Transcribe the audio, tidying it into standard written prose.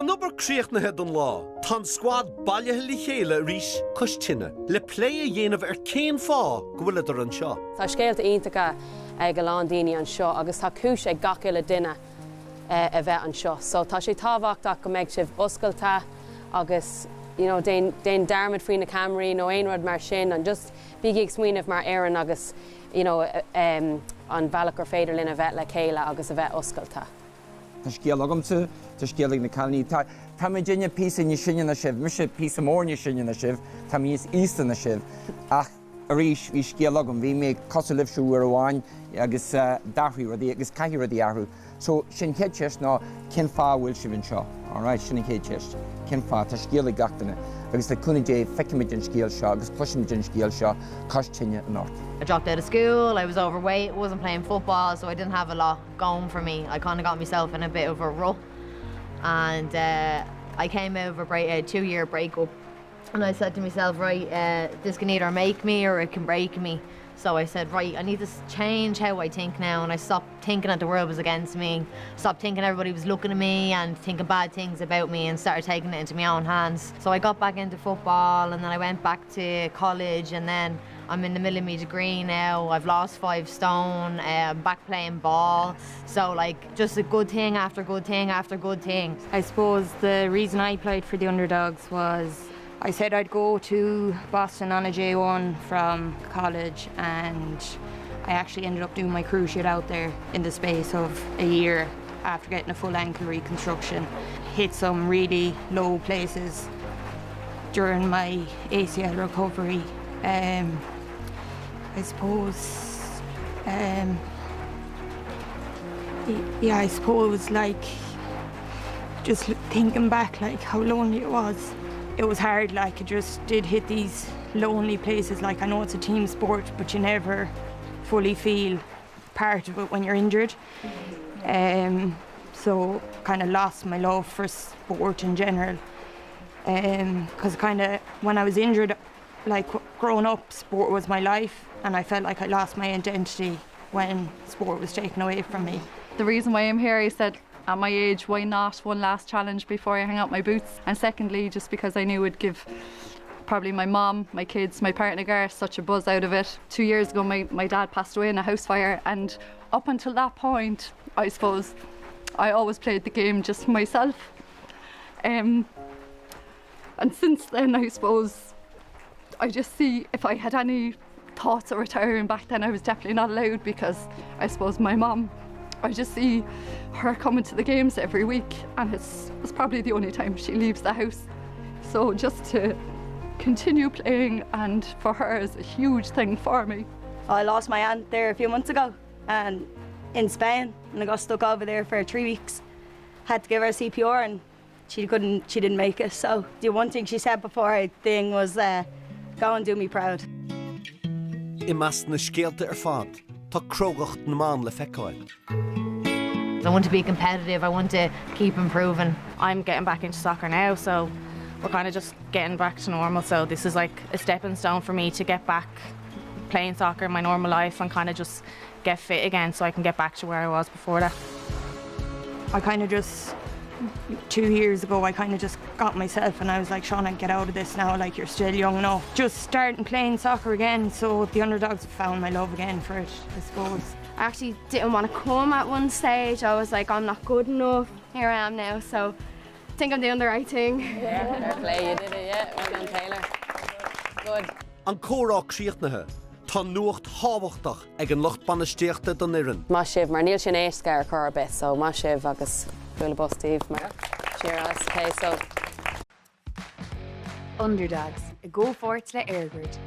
An obair críochtnathe don lá, tá squad bailithe lí chéile rís coistinne, le plé a dhéanamh céan fá go bhfuil idir an seo. Tá scéalta iontacha ag go lán daoine an seo, agus tá cúis ag gach uile duine a bheith an seo. So tá sé tábhachtach go mbeidh sibh oscailta agus déon darmid faoin na Camraí nó aon rud mar sin, an just bíigh smaoinemh mar éireann agus an bhealach gur féidir linn a bheith le chéile agus a bheith oscailta. Tá scéal agamsa, tá scéal ag na Calnaí. Tá mé déine písa ní sinne na sibh, mis sé písa mór ní sinne na sibh, tá míos ísta na sibh. Ach arís bhí scéal agam, bhí mé cosú libhsú ar amháin agus dathraí rudaí agus caiithí rudaí ahrú. So sin chéad teist ná cin fá bhfuil sibh an seo. Alright, sinna chéad teist. Cin fá, tá scéal ag gachtainna. Agus le cúna dé feicimiid an scéal seo, agus pluisiimiid an scéal seo, coistinne an ort. I dropped out of school, I was overweight, wasn't playing football, so I didn't have a lot going for me. I kind of got myself in a bit of a rut. And I came out of a 2-year breakup. And I said to myself, right, this can either make me or it can break me. So I said, right, I need to change how I think now. And I stopped thinking that the world was against me, stopped thinking everybody was looking at me and thinking bad things about me, and started taking it into my own hands. So I got back into football, and then I went back to college, and then I'm in the middle of my degree now. I've lost 5 stone, I'm back playing ball. So like just a good thing after good thing after good thing. I suppose the reason I played for the Underdogs was I said I'd go to Boston on a J1 from college, and I actually ended up doing my cruciate out there in the space of a year after getting a full ankle reconstruction. Hit some really low places during my ACL recovery. I suppose, I suppose like just thinking back, like how lonely it was. It was hard, like it just did hit these lonely places. Like I know it's a team sport, but you never fully feel part of it when you're injured. So kind of lost my love for sport in general. Because kind of when I was injured, like growing up, sport was my life, and I felt like I lost my identity when sport was taken away from me. The reason why I'm here, I said, at my age, why not one last challenge before I hang up my boots? And secondly, just because I knew it would give probably my mom, my kids, my partner Gareth such a buzz out of it. 2 years ago, my dad passed away in a house fire, and up until that point, I suppose, I always played the game just myself. And since then, I suppose, I just see if I had any thoughts of retiring back then, I was definitely not allowed, because I suppose my mom, I just see her coming to the games every week, and it's probably the only time she leaves the house. So just to continue playing, and for her, is a huge thing for me. I lost my aunt there a few months ago, and in Spain, and I got stuck over there for 3 weeks. Had to give her CPR, and she didn't make it. So the one thing she said before I thing was, go and do me proud. I meas na scéalta fad, tá crógacht na man le feiceáil. I want to be competitive, I want to keep improving. I'm getting back into soccer now, so we're kind of just getting back to normal. So this is like a stepping stone for me to get back playing soccer in my normal life and kind of just get fit again, so I can get back to where I was before that. I kind of just, 2 years ago, I kind of just got myself, and I was like, Shauna, get out of this now, like you're still young enough. Just starting playing soccer again, so the Underdogs found my love again for it, I suppose. I actually didn't want to come at one stage. I was like, I'm not good enough. Here I am now, so I think I'm doing the right thing. Yeah, fair play, you did it, yeah. Well done, Taylor. Good. An córá críochtnathe, tá nuacht hábhachtach ag an lucht banistíochta don Éireann. Má sibh mar níl sin éascar chur bit, so má sibh agus bhuaile bó Steve mar cheers. Okay, so Underdogs, a go forward le Airgrid.